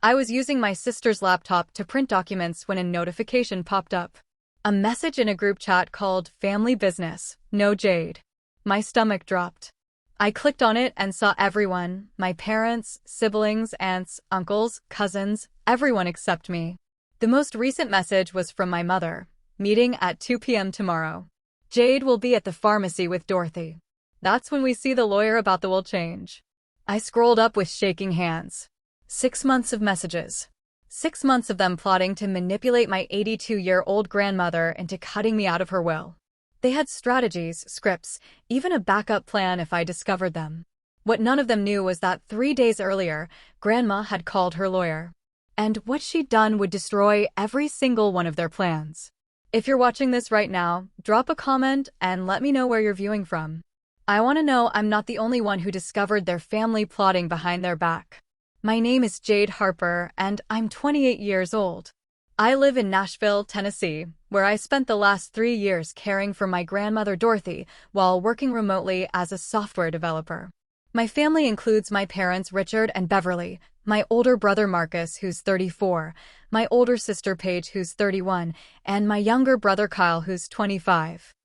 I was using my sister's laptop to print documents when a notification popped up. A message in a group chat called Family Business, No Jade. My stomach dropped. I clicked on it and saw everyone, my parents, siblings, aunts, uncles, cousins, everyone except me. The most recent message was from my mother. Meeting at 2 p.m. tomorrow. Jade will be at the pharmacy with Dorothy. That's when we see the lawyer about the will change. I scrolled up with shaking hands. 6 months of messages. 6 months of them plotting to manipulate my 82-year-old grandmother into cutting me out of her will. They had strategies, scripts, even a backup plan if I discovered them. What none of them knew was that 3 days earlier, Grandma had called her lawyer. And what she'd done would destroy every single one of their plans. If you're watching this right now, drop a comment and let me know where you're viewing from. I want to know I'm not the only one who discovered their family plotting behind their back. My name is Jade Harper, and I'm 28 years old. I live in Nashville, Tennessee, where I spent the last 3 years caring for my grandmother Dorothy while working remotely as a software developer. My family includes my parents Richard and Beverly, my older brother Marcus, who's 34, my older sister Paige, who's 31, and my younger brother Kyle, who's 25.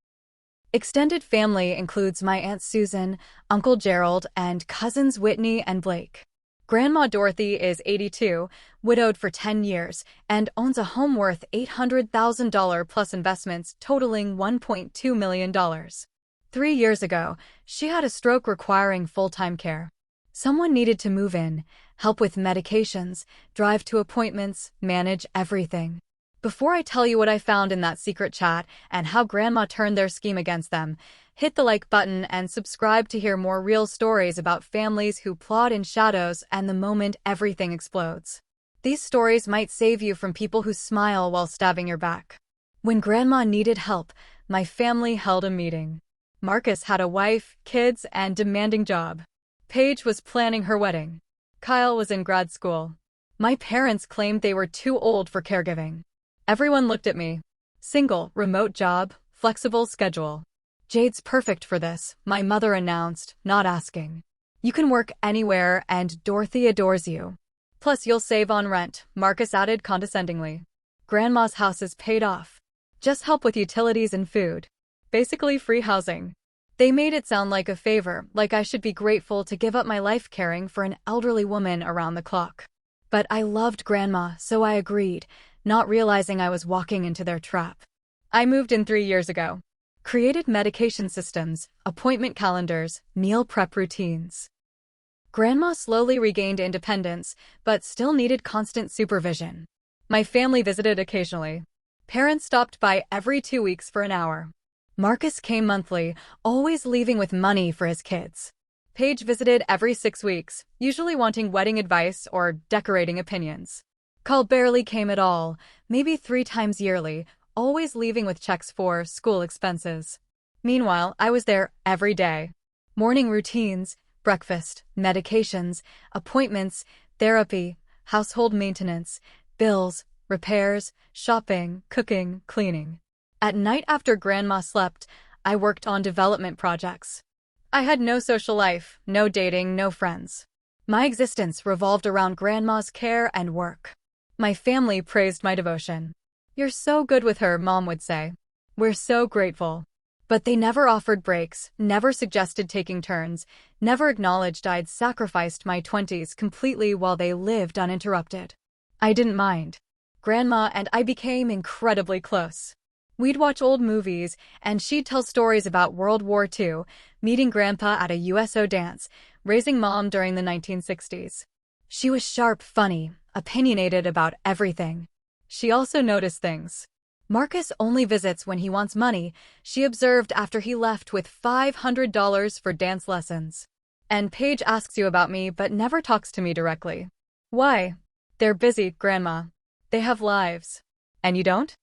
Extended family includes my Aunt Susan, Uncle Gerald, and cousins Whitney and Blake. Grandma Dorothy is 82, widowed for 10 years, and owns a home worth $800,000 plus investments totaling $1.2 million. 3 years ago, she had a stroke requiring full-time care. Someone needed to move in, help with medications, drive to appointments, manage everything. Before I tell you what I found in that secret chat and how Grandma turned their scheme against them, hit the like button and subscribe to hear more real stories about families who plot in shadows and the moment everything explodes. These stories might save you from people who smile while stabbing your back. When Grandma needed help, my family held a meeting. Marcus had a wife, kids, and demanding job. Paige was planning her wedding. Kyle was in grad school. My parents claimed they were too old for caregiving. Everyone looked at me. Single, remote job, flexible schedule. Jade's perfect for this, my mother announced, not asking. You can work anywhere and Dorothy adores you. Plus you'll save on rent, Marcus added condescendingly. Grandma's house is paid off. Just help with utilities and food. Basically free housing. They made it sound like a favor, like I should be grateful to give up my life caring for an elderly woman around the clock. But I loved Grandma, so I agreed, not realizing I was walking into their trap. I moved in 3 years ago. Created medication systems, appointment calendars, meal prep routines. Grandma slowly regained independence, but still needed constant supervision. My family visited occasionally. Parents stopped by every 2 weeks for an hour. Marcus came monthly, always leaving with money for his kids. Paige visited every 6 weeks, usually wanting wedding advice or decorating opinions. Kyle barely came at all, maybe 3 times yearly, always leaving with checks for school expenses. Meanwhile, I was there every day. Morning routines, breakfast, medications, appointments, therapy, household maintenance, bills, repairs, shopping, cooking, cleaning. At night after Grandma slept, I worked on development projects. I had no social life, no dating, no friends. My existence revolved around Grandma's care and work. My family praised my devotion. You're so good with her, Mom would say. We're so grateful. But they never offered breaks, never suggested taking turns, never acknowledged I'd sacrificed my 20s completely while they lived uninterrupted. I didn't mind. Grandma and I became incredibly close. We'd watch old movies, and she'd tell stories about World War II, meeting Grandpa at a USO dance, raising Mom during the 1960s. She was sharp, funny, opinionated about everything. She also noticed things. Marcus only visits when he wants money, she observed after he left with $500 for dance lessons. And Paige asks you about me but never talks to me directly. Why? They're busy, Grandma. They have lives. And you don't?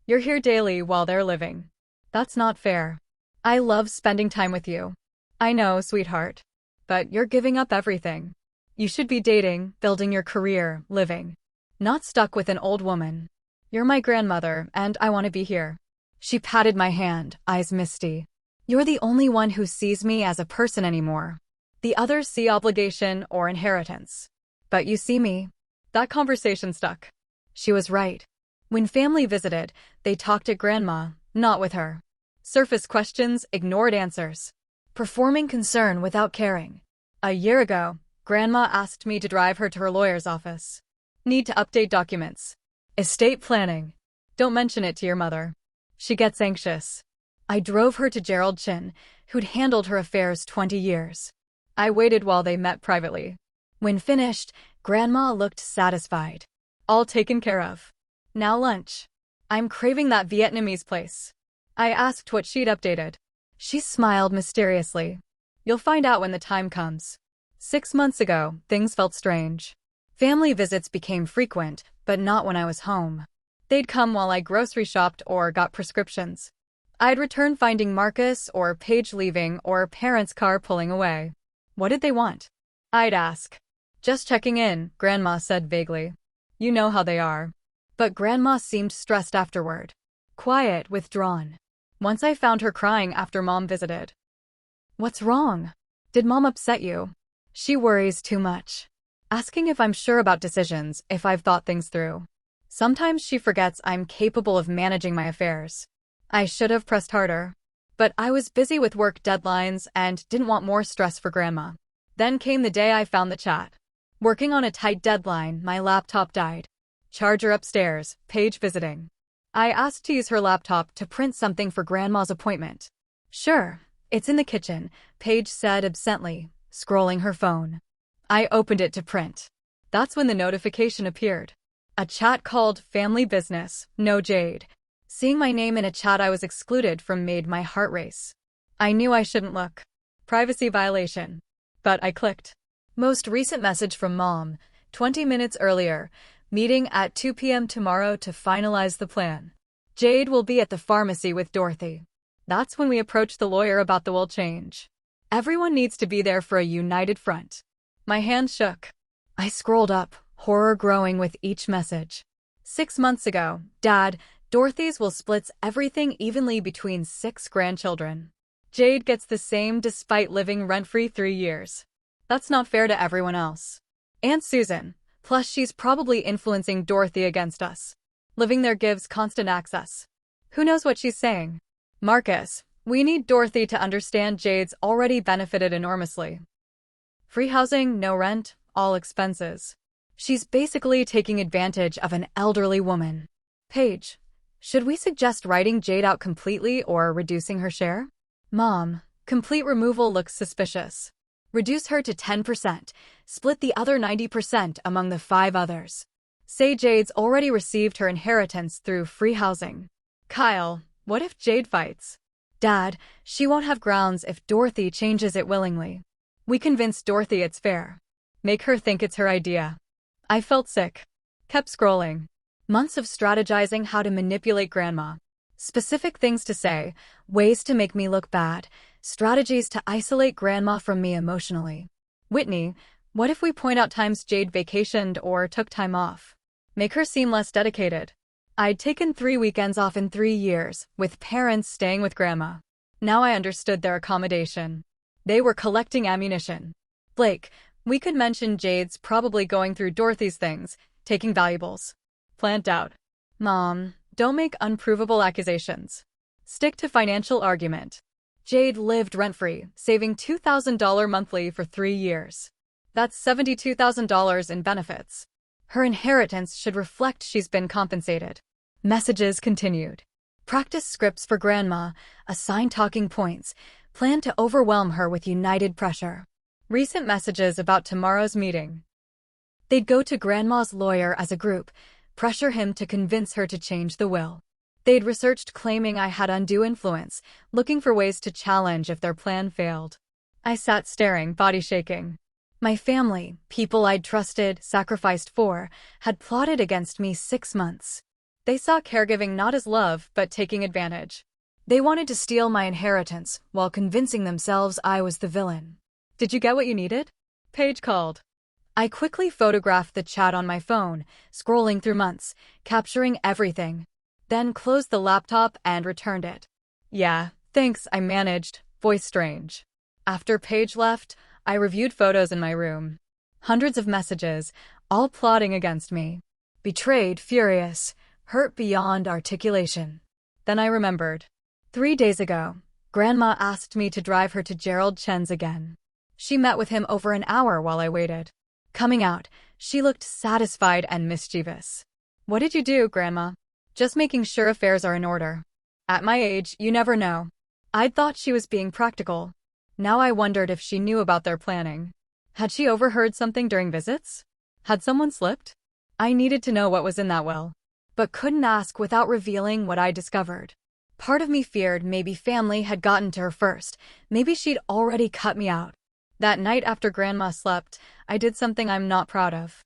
You're here daily while they're living. That's not fair. I love spending time with you. I know, sweetheart. But you're giving up everything. You should be dating, building your career, living. Not stuck with an old woman. You're my grandmother, and I want to be here. She patted my hand, eyes misty. You're the only one who sees me as a person anymore. The others see obligation or inheritance. But you see me. That conversation stuck. She was right. When family visited, they talked at Grandma, not with her. Surface questions, ignored answers. Performing concern without caring. A year ago, Grandma asked me to drive her to her lawyer's office. Need to update documents. Estate planning. Don't mention it to your mother. She gets anxious. I drove her to Gerald Chin, who'd handled her affairs 20 years. I waited while they met privately. When finished, Grandma looked satisfied. All taken care of. Now lunch. I'm craving that Vietnamese place. I asked what she'd updated. She smiled mysteriously. You'll find out when the time comes. 6 months ago, things felt strange. Family visits became frequent, but not when I was home. They'd come while I grocery shopped or got prescriptions. I'd return finding Marcus or Paige leaving or parents' car pulling away. What did they want? I'd ask. Just checking in, Grandma said vaguely. You know how they are. But Grandma seemed stressed afterward. Quiet, withdrawn. Once I found her crying after Mom visited. What's wrong? Did Mom upset you? She worries too much. Asking if I'm sure about decisions, if I've thought things through. Sometimes she forgets I'm capable of managing my affairs. I should have pressed harder. But I was busy with work deadlines and didn't want more stress for Grandma. Then came the day I found the chat. Working on a tight deadline, my laptop died. Charger upstairs, Paige visiting. I asked to use her laptop to print something for Grandma's appointment. Sure, it's in the kitchen, Paige said absently, scrolling her phone. I opened it to print. That's when the notification appeared. A chat called Family Business, No Jade. Seeing my name in a chat I was excluded from made my heart race. I knew I shouldn't look. Privacy violation. But I clicked. Most recent message from Mom, 20 minutes earlier. Meeting at 2 p.m. tomorrow to finalize the plan. Jade will be at the pharmacy with Dorothy. That's when we approached the lawyer about the will change. Everyone needs to be there for a united front. My hand shook. I scrolled up, horror growing with each message. 6 months ago, Dad, Dorothy's will splits everything evenly between 6 grandchildren. Jade gets the same despite living rent-free 3 years. That's not fair to everyone else. Aunt Susan. Plus she's probably influencing Dorothy against us. Living there gives constant access. Who knows what she's saying? Marcus, we need Dorothy to understand Jade's already benefited enormously. Free housing, no rent, all expenses. She's basically taking advantage of an elderly woman. Paige, should we suggest writing Jade out completely or reducing her share? Mom, complete removal looks suspicious. Reduce her to 10%, split the other 90% among the 5 others. Say Jade's already received her inheritance through free housing. Kyle, what if Jade fights? Dad, she won't have grounds if Dorothy changes it willingly. We convince Dorothy it's fair. Make her think it's her idea. I felt sick. Kept scrolling. Months of strategizing how to manipulate Grandma. Specific things to say, ways to make me look bad, strategies to isolate Grandma from me emotionally. Whitney, what if we point out times Jade vacationed or took time off? Make her seem less dedicated. I'd taken 3 weekends off in 3 years, with parents staying with Grandma. Now I understood their accommodation. They were collecting ammunition. Blake, we could mention Jade's probably going through Dorothy's things, taking valuables. Plant out. Mom, don't make unprovable accusations. Stick to financial argument. Jade lived rent-free, saving $2,000 monthly for 3 years. That's $72,000 in benefits. Her inheritance should reflect she's been compensated. Messages continued. Practice scripts for Grandma, assign talking points, plan to overwhelm her with united pressure. Recent messages about tomorrow's meeting. They'd go to Grandma's lawyer as a group, pressure him to convince her to change the will. They'd researched claiming I had undue influence, looking for ways to challenge if their plan failed. I sat staring, body shaking. My family, people I'd trusted, sacrificed for, had plotted against me 6 months. They saw caregiving not as love, but taking advantage. They wanted to steal my inheritance, while convincing themselves I was the villain. Did you get what you needed? Paige called. I quickly photographed the chat on my phone, scrolling through months, capturing everything. Then closed the laptop and returned it. Yeah, thanks, I managed, voice strange. After Paige left, I reviewed photos in my room. Hundreds of messages, all plotting against me. Betrayed, furious, hurt beyond articulation. Then I remembered. 3 days ago, Grandma asked me to drive her to Gerald Chen's again. She met with him over an hour while I waited. Coming out, she looked satisfied and mischievous. "What did you do, Grandma?" "Just making sure affairs are in order. At my age, you never know." I'd thought she was being practical. Now I wondered if she knew about their planning. Had she overheard something during visits? Had someone slipped? I needed to know what was in that will, but couldn't ask without revealing what I discovered. Part of me feared maybe family had gotten to her first. Maybe she'd already cut me out. That night after Grandma slept, I did something I'm not proud of.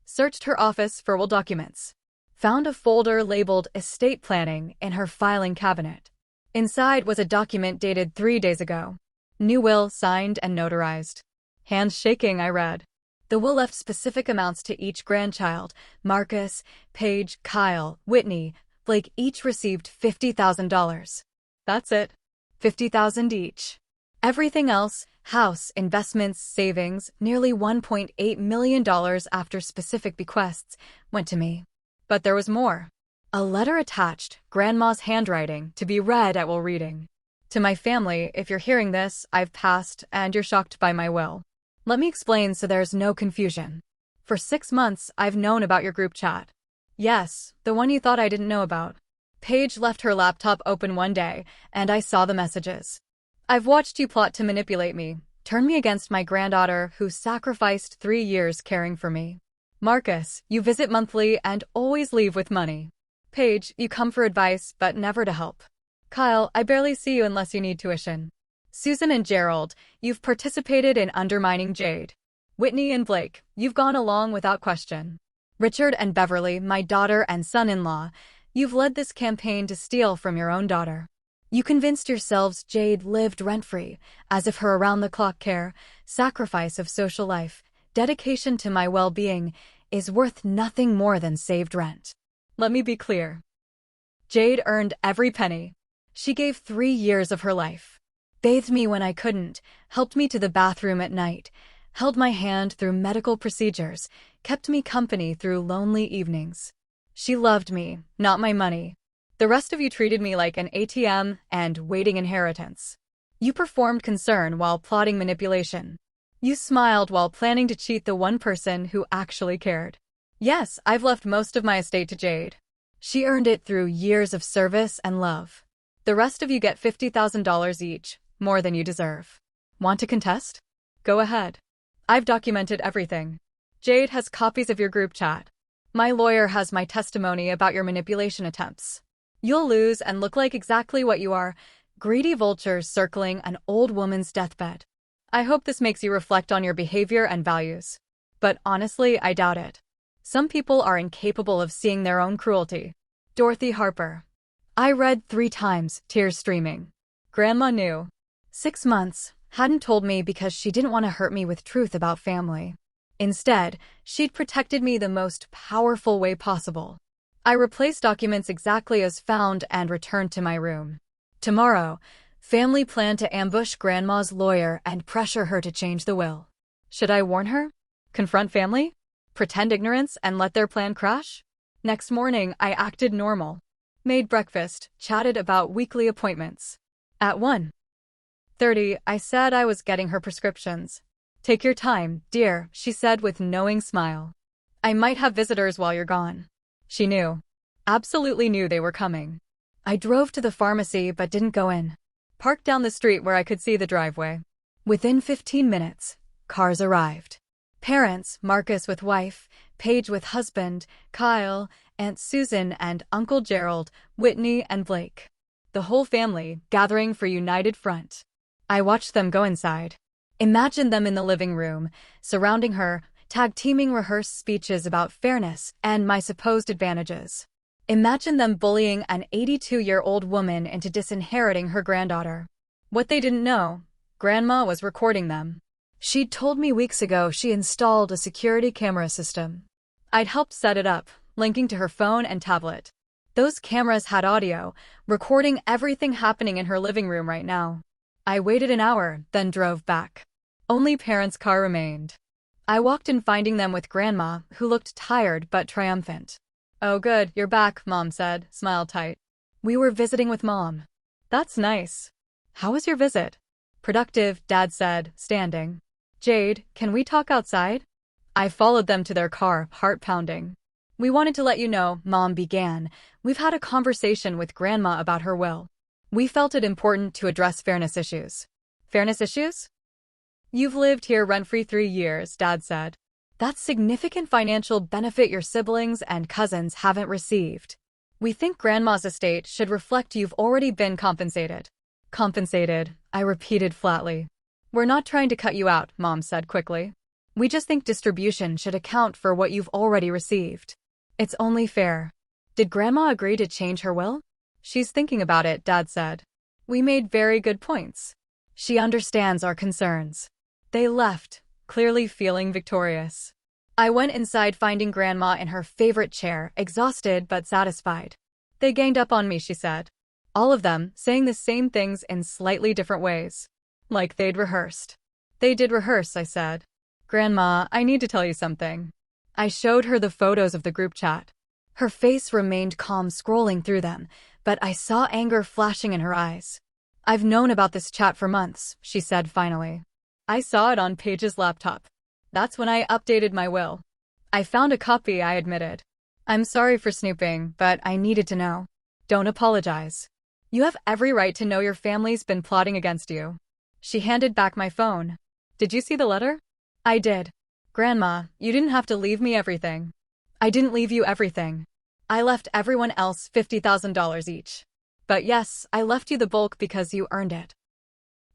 Searched her office for will documents. Found a folder labeled estate planning in her filing cabinet. Inside was a document dated 3 days ago. New will, signed and notarized. Hands shaking, I read. The will left specific amounts to each grandchild. Marcus, Paige, Kyle, Whitney, Blake each received $50,000. That's it. $50,000 each. Everything else, house, investments, savings, nearly $1.8 million after specific bequests, went to me. But there was more. A letter attached, Grandma's handwriting, to be read at will reading. "To my family, if you're hearing this, I've passed, and you're shocked by my will. Let me explain so there's no confusion. For 6 months, I've known about your group chat. Yes, the one you thought I didn't know about. Paige left her laptop open one day, and I saw the messages. I've watched you plot to manipulate me, turn me against my granddaughter who sacrificed 3 years caring for me. Marcus, you visit monthly and always leave with money. Paige, you come for advice, but never to help. Kyle, I barely see you unless you need tuition. Susan and Gerald, you've participated in undermining Jade. Whitney and Blake, you've gone along without question. Richard and Beverly, my daughter and son-in-law, you've led this campaign to steal from your own daughter. You convinced yourselves Jade lived rent-free, as if her around-the-clock care, sacrifice of social life, dedication to my well-being, is worth nothing more than saved rent. Let me be clear. Jade earned every penny. She gave 3 years of her life. Bathed me when I couldn't, helped me to the bathroom at night, held my hand through medical procedures, kept me company through lonely evenings. She loved me, not my money. The rest of you treated me like an ATM and waiting inheritance. You performed concern while plotting manipulation. You smiled while planning to cheat the one person who actually cared. Yes, I've left most of my estate to Jade. She earned it through years of service and love. The rest of you get $50,000 each, more than you deserve. Want to contest? Go ahead. I've documented everything. Jade has copies of your group chat. My lawyer has my testimony about your manipulation attempts. You'll lose and look like exactly what you are, greedy vultures circling an old woman's deathbed. I hope this makes you reflect on your behavior and values. But honestly, I doubt it. Some people are incapable of seeing their own cruelty. Dorothy Harper. I read 3 times, tears streaming. Grandma knew. 6 months, hadn't told me because she didn't want to hurt me with truth about family. Instead, she'd protected me the most powerful way possible. I replaced documents exactly as found and returned to my room. Tomorrow, family planned to ambush Grandma's lawyer and pressure her to change the will. Should I warn her? Confront family? Pretend ignorance and let their plan crash? Next morning, I acted normal. Made breakfast, chatted about weekly appointments. At 1:30, I said I was getting her prescriptions. Take your time, dear, she said with knowing smile. I might have visitors while you're gone. She knew. Absolutely knew they were coming. I drove to the pharmacy but didn't go in. Parked down the street where I could see the driveway. Within 15 minutes, cars arrived. Parents, Marcus with wife, Paige with husband, Kyle, Aunt Susan and Uncle Gerald, Whitney and Blake. The whole family, gathering for united front. I watched them go inside. Imagined them in the living room, surrounding her, tag-teaming rehearsed speeches about fairness and my supposed advantages. Imagine them bullying an 82-year-old woman into disinheriting her granddaughter. What they didn't know, Grandma was recording them. She'd told me weeks ago she installed a security camera system. I'd helped set it up, linking to her phone and tablet. Those cameras had audio, recording everything happening in her living room right now. I waited an hour, then drove back. Only Parents' car remained. I walked in finding them with Grandma, who looked tired but triumphant. "Oh good, you're back," Mom said, smile tight. "We were visiting with Mom." "That's nice. How was your visit?" "Productive," Dad said, standing. "Jade, can we talk outside?" I followed them to their car, heart pounding. "We wanted to let you know," Mom began. "We've had a conversation with Grandma about her will. We felt it important to address fairness issues." "Fairness issues?" "You've lived here rent-free 3 years," Dad said. "That's significant financial benefit your siblings and cousins haven't received. We think Grandma's estate should reflect you've already been compensated." "Compensated," I repeated flatly. "We're not trying to cut you out," Mom said quickly. "We just think distribution should account for what you've already received. It's only fair." "Did Grandma agree to change her will?" "She's thinking about it," Dad said. "We made very good points. She understands our concerns." They left, clearly feeling victorious. I went inside finding Grandma in her favorite chair, exhausted but satisfied. "They ganged up on me," she said. All of them saying the same things in slightly different ways. Like they'd rehearsed. "They did rehearse," I said. "Grandma, I need to tell you something." I showed her the photos of the group chat. Her face remained calm scrolling through them, but I saw anger flashing in her eyes. "I've known about this chat for months," she said finally. "I saw it on Paige's laptop. That's when I updated my will. I found a copy," I admitted. "I'm sorry for snooping, but I needed to know." "Don't apologize. You have every right to know your family's been plotting against you." She handed back my phone. "Did you see the letter?" I did. "Grandma, you didn't have to leave me everything." "I didn't leave you everything. I left everyone else $50,000 each. But yes, I left you the bulk because you earned it.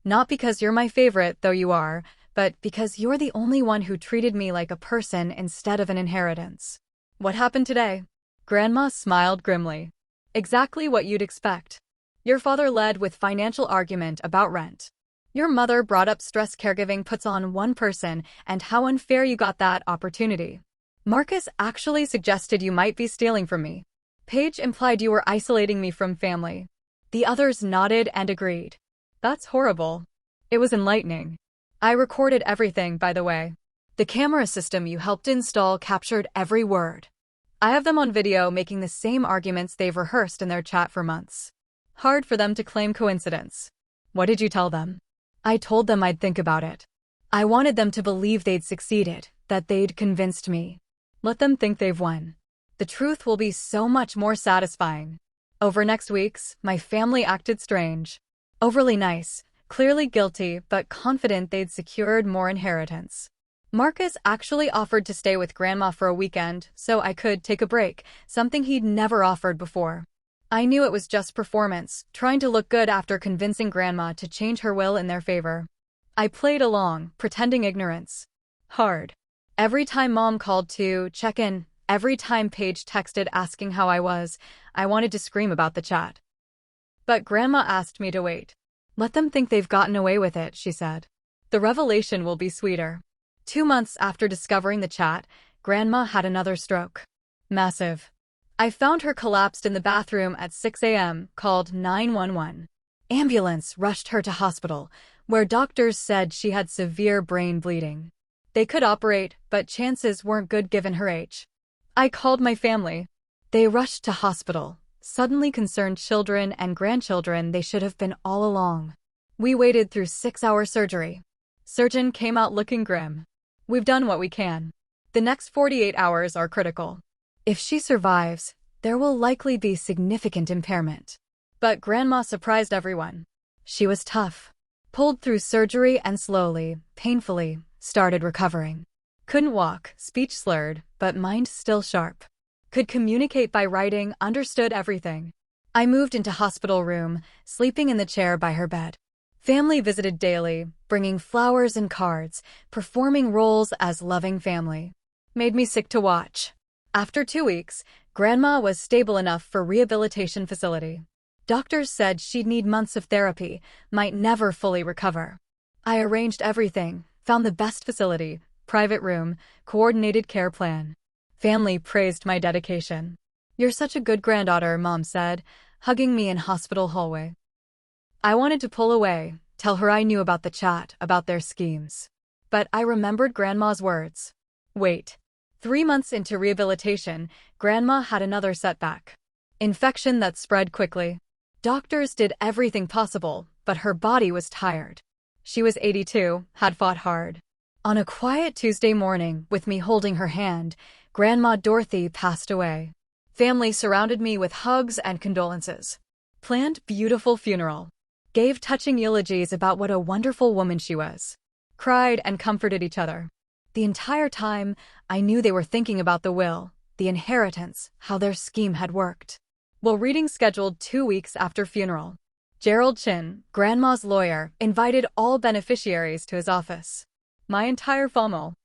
Not because you're my favorite, though you are, but because you're the only one who treated me like a person instead of an inheritance." "What happened today?" Grandma smiled grimly. "Exactly what you'd expect. Your father led with financial argument about rent. Your mother brought up stress caregiving puts on one person and how unfair you got that opportunity. Marcus actually suggested you might be stealing from me. Paige implied you were isolating me from family." The others nodded and agreed. "That's horrible." It was enlightening. "I recorded everything, by the way. The camera system you helped install captured every word. I have them on video making the same arguments they've rehearsed in their chat for months." Hard for them to claim coincidence. "What did you tell them?" I told them I'd think about it. I wanted them to believe they'd succeeded, that they'd convinced me. Let them think they've won. The truth will be so much more satisfying. Over next weeks, my family acted strange. Overly nice, clearly guilty, but confident they'd secured more inheritance. Marcus actually offered to stay with Grandma for a weekend so I could take a break, something he'd never offered before. I knew it was just performance, trying to look good after convincing Grandma to change her will in their favor. I played along, pretending ignorance. Hard. Every time Mom called to check in, every time Paige texted asking how I was, I wanted to scream about the chat. But Grandma asked me to wait. "Let them think they've gotten away with it," she said. "The revelation will be sweeter." 2 months after discovering the chat, Grandma had another stroke. Massive. I found her collapsed in the bathroom at 6 a.m., called 911. Ambulance rushed her to hospital, where doctors said she had severe brain bleeding. They could operate, but chances weren't good given her age. I called my family. They rushed to hospital, suddenly concerned children and grandchildren they should have been all along. We waited through 6-hour surgery. Surgeon came out looking grim. "We've done what we can. The next 48 hours are critical. If she survives, there will likely be significant impairment." But Grandma surprised everyone. She was tough. Pulled through surgery and slowly, painfully, started recovering. Couldn't walk, speech slurred, but mind still sharp. Could communicate by writing, understood everything. I moved into hospital room, sleeping in the chair by her bed. Family visited daily, bringing flowers and cards, performing roles as loving family. Made me sick to watch. After 2 weeks, Grandma was stable enough for rehabilitation facility. Doctors said she'd need months of therapy, might never fully recover. I arranged everything, found the best facility, private room, coordinated care plan. Family praised my dedication. "You're such a good granddaughter," Mom said, hugging me in hospital hallway. I wanted to pull away, tell her I knew about the chat, about their schemes. But I remembered Grandma's words. Wait. 3 months into rehabilitation, Grandma had another setback. Infection that spread quickly. Doctors did everything possible, but her body was tired. She was 82, had fought hard. On a quiet Tuesday morning, with me holding her hand, Grandma Dorothy passed away. Family surrounded me with hugs and condolences. Planned beautiful funeral. Gave touching eulogies about what a wonderful woman she was. Cried and comforted each other. The entire time, I knew they were thinking about the will, the inheritance, how their scheme had worked. Will reading scheduled 2 weeks after funeral. Gerald Chin, Grandma's lawyer, invited all beneficiaries to his office. My entire family.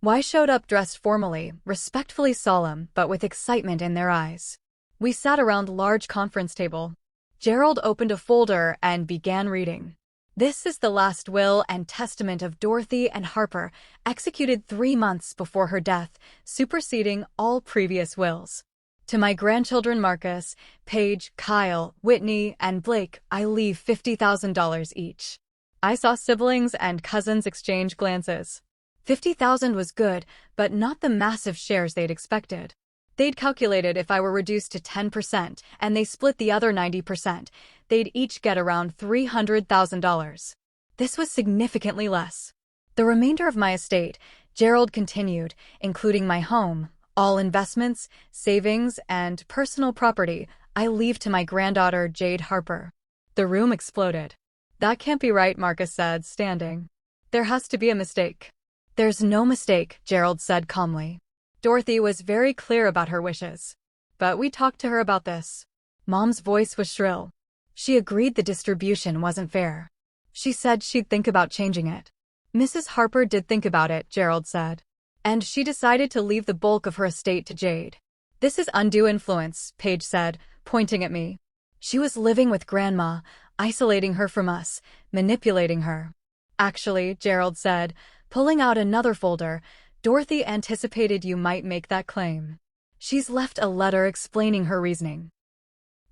I showed up dressed formally, respectfully solemn, but with excitement in their eyes. We sat around large conference table. Gerald opened a folder and began reading. This is the last will and testament of Dorothy and Harper, executed 3 months before her death, superseding all previous wills. To my grandchildren Marcus, Paige, Kyle, Whitney, and Blake, I leave $50,000 each. I saw siblings and cousins exchange glances. $50,000 was good, but not the massive shares they'd expected. They'd calculated if I were reduced to 10% and they split the other 90%, they'd each get around $300,000. This was significantly less. The remainder of my estate, Gerald continued, including my home, all investments, savings, and personal property, I leave to my granddaughter Jade Harper. The room exploded. That can't be right, Marcus said, standing. There has to be a mistake. There's no mistake, Gerald said calmly. Dorothy was very clear about her wishes. But we talked to her about this. Mom's voice was shrill. She agreed the distribution wasn't fair. She said she'd think about changing it. Mrs. Harper did think about it, Gerald said. And she decided to leave the bulk of her estate to Jade. This is undue influence, Paige said, pointing at me. She was living with Grandma, isolating her from us, manipulating her. Actually, Gerald said, pulling out another folder, Dorothy anticipated you might make that claim. She's left a letter explaining her reasoning.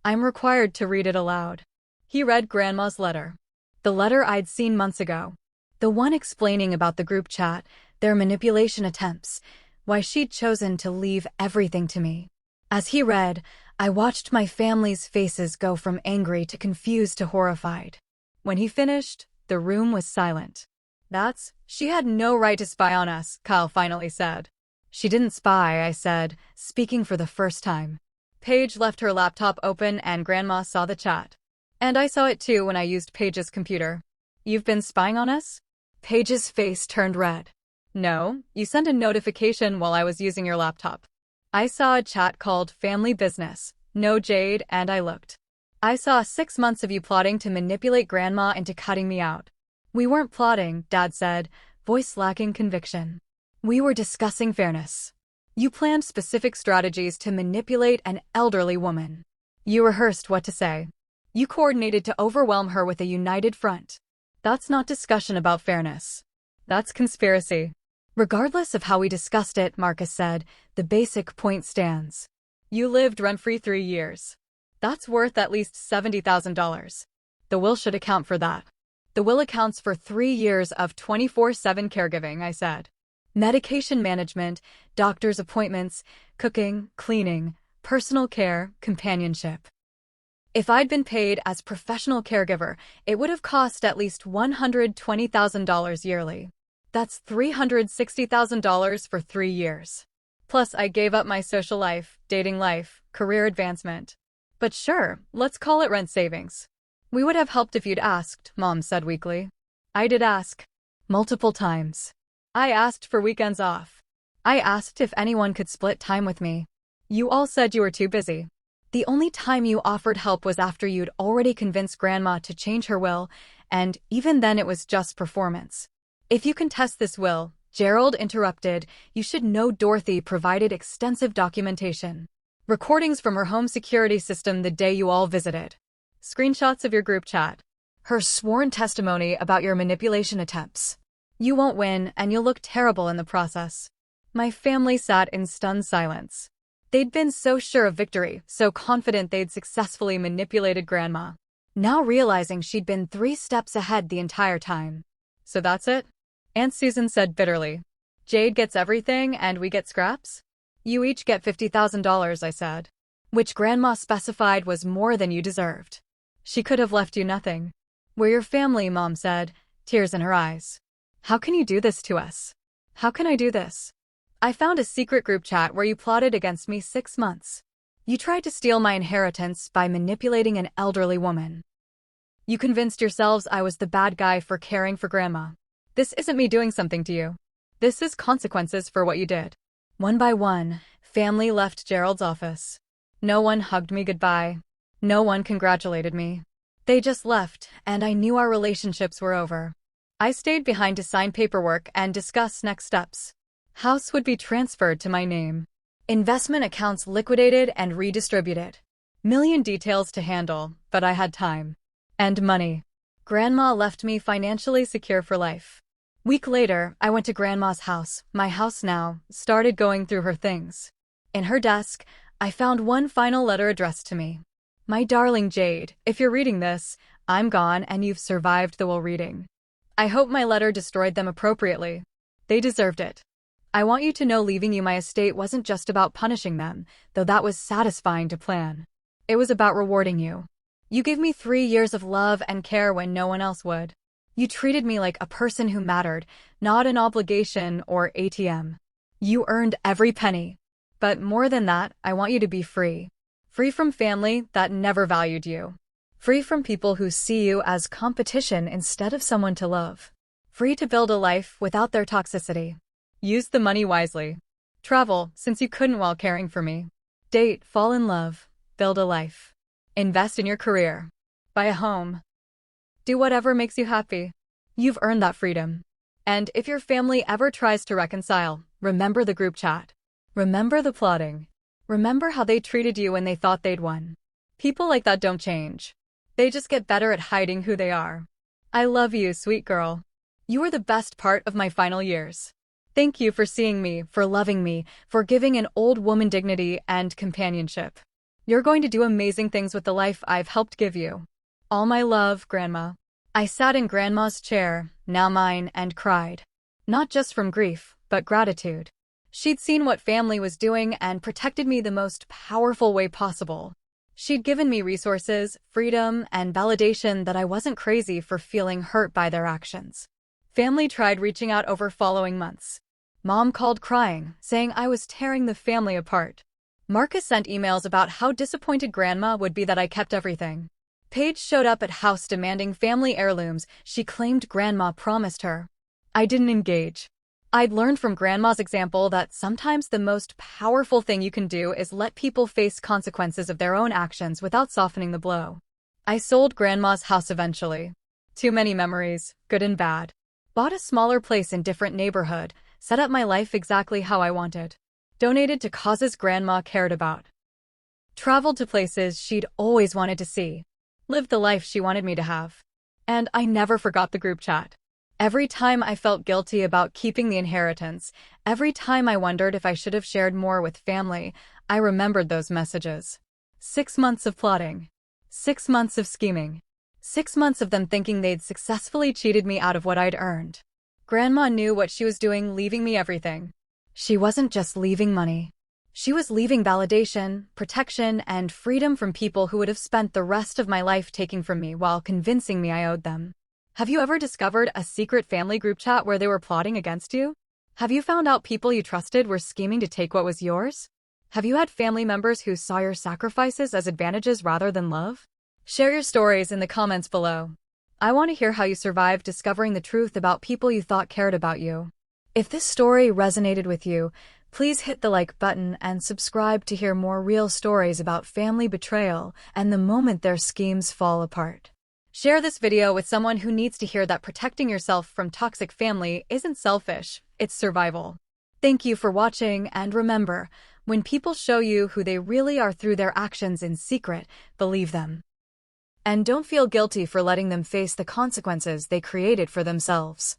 I'm required to read it aloud. He read Grandma's letter. The letter I'd seen months ago. The one explaining about the group chat, their manipulation attempts, why she'd chosen to leave everything to me. As he read, I watched my family's faces go from angry to confused to horrified. When he finished, the room was silent. She had no right to spy on us, Kyle finally said. She didn't spy, I said, speaking for the first time. Paige left her laptop open and Grandma saw the chat. And I saw it too when I used Paige's computer. You've been spying on us? Paige's face turned red. No, you sent a notification while I was using your laptop. I saw a chat called Family Business, no Jade, and I looked. I saw 6 months of you plotting to manipulate Grandma into cutting me out. We weren't plotting, Dad said, voice lacking conviction. We were discussing fairness. You planned specific strategies to manipulate an elderly woman. You rehearsed what to say. You coordinated to overwhelm her with a united front. That's not discussion about fairness. That's conspiracy. Regardless of how we discussed it, Marcus said, the basic point stands. You lived rent-free 3 years. That's worth at least $70,000. The will should account for that. The will accounts for 3 years of 24/7 caregiving, I said. Medication management, doctor's appointments, cooking, cleaning, personal care, companionship. If I'd been paid as professional caregiver, it would have cost at least $120,000 yearly. That's $360,000 for 3 years. Plus, I gave up my social life, dating life, career advancement. But sure, let's call it rent savings. We would have helped if you'd asked, Mom said weakly. I did ask. Multiple times. I asked for weekends off. I asked if anyone could split time with me. You all said you were too busy. The only time you offered help was after you'd already convinced Grandma to change her will, and even then it was just performance. If you contest this will, Gerald interrupted, you should know Dorothy provided extensive documentation. Recordings from her home security system the day you all visited. Screenshots of your group chat. Her sworn testimony about your manipulation attempts. You won't win, and you'll look terrible in the process. My family sat in stunned silence. They'd been so sure of victory, so confident they'd successfully manipulated Grandma. Now realizing she'd been 3 steps ahead the entire time. So that's it? Aunt Susan said bitterly. Jade gets everything and we get scraps? You each get $50,000, I said. Which Grandma specified was more than you deserved. She could have left you nothing. We're your family, Mom said, tears in her eyes. How can you do this to us? How can I do this? I found a secret group chat where you plotted against me 6 months. You tried to steal my inheritance by manipulating an elderly woman. You convinced yourselves I was the bad guy for caring for Grandma. This isn't me doing something to you. This is consequences for what you did. One by one, family left Gerald's office. No one hugged me goodbye. No one congratulated me. They just left, and I knew our relationships were over. I stayed behind to sign paperwork and discuss next steps. House would be transferred to my name. Investment accounts liquidated and redistributed. Million details to handle, but I had time. And money. Grandma left me financially secure for life. Week later, I went to Grandma's house, my house now, started going through her things. In her desk, I found one final letter addressed to me. My darling Jade, if you're reading this, I'm gone and you've survived the will reading. I hope my letter destroyed them appropriately. They deserved it. I want you to know leaving you my estate wasn't just about punishing them, though that was satisfying to plan. It was about rewarding you. You gave me 3 years of love and care when no one else would. You treated me like a person who mattered, not an obligation or ATM. You earned every penny. But more than that, I want you to be free. Free from family that never valued you. Free from people who see you as competition instead of someone to love. Free to build a life without their toxicity. Use the money wisely. Travel, since you couldn't while caring for me. Date, fall in love, build a life. Invest in your career. Buy a home. Do whatever makes you happy. You've earned that freedom. And if your family ever tries to reconcile, remember the group chat. Remember the plotting. Remember how they treated you when they thought they'd won. People like that don't change. They just get better at hiding who they are. I love you, sweet girl. You were the best part of my final years. Thank you for seeing me, for loving me, for giving an old woman dignity and companionship. You're going to do amazing things with the life I've helped give you. All my love, Grandma. I sat in Grandma's chair, now mine, and cried. Not just from grief, but gratitude. She'd seen what family was doing and protected me the most powerful way possible. She'd given me resources, freedom, and validation that I wasn't crazy for feeling hurt by their actions. Family tried reaching out over following months. Mom called crying, saying I was tearing the family apart. Marcus sent emails about how disappointed Grandma would be that I kept everything. Paige showed up at house demanding family heirlooms she claimed Grandma promised her. I didn't engage. I'd learned from Grandma's example that sometimes the most powerful thing you can do is let people face consequences of their own actions without softening the blow. I sold Grandma's house eventually. Too many memories, good and bad. Bought a smaller place in different neighborhood, set up my life exactly how I wanted. Donated to causes Grandma cared about. Traveled to places she'd always wanted to see. Lived the life she wanted me to have. And I never forgot the group chat. Every time I felt guilty about keeping the inheritance, every time I wondered if I should have shared more with family, I remembered those messages. 6 months of plotting. 6 months of scheming. 6 months of them thinking they'd successfully cheated me out of what I'd earned. Grandma knew what she was doing, leaving me everything. She wasn't just leaving money. She was leaving validation, protection, and freedom from people who would have spent the rest of my life taking from me while convincing me I owed them. Have you ever discovered a secret family group chat where they were plotting against you? Have you found out people you trusted were scheming to take what was yours? Have you had family members who saw your sacrifices as advantages rather than love? Share your stories in the comments below. I want to hear how you survived discovering the truth about people you thought cared about you. If this story resonated with you, please hit the like button and subscribe to hear more real stories about family betrayal and the moment their schemes fall apart. Share this video with someone who needs to hear that protecting yourself from toxic family isn't selfish, it's survival. Thank you for watching, and remember, when people show you who they really are through their actions in secret, believe them. And don't feel guilty for letting them face the consequences they created for themselves.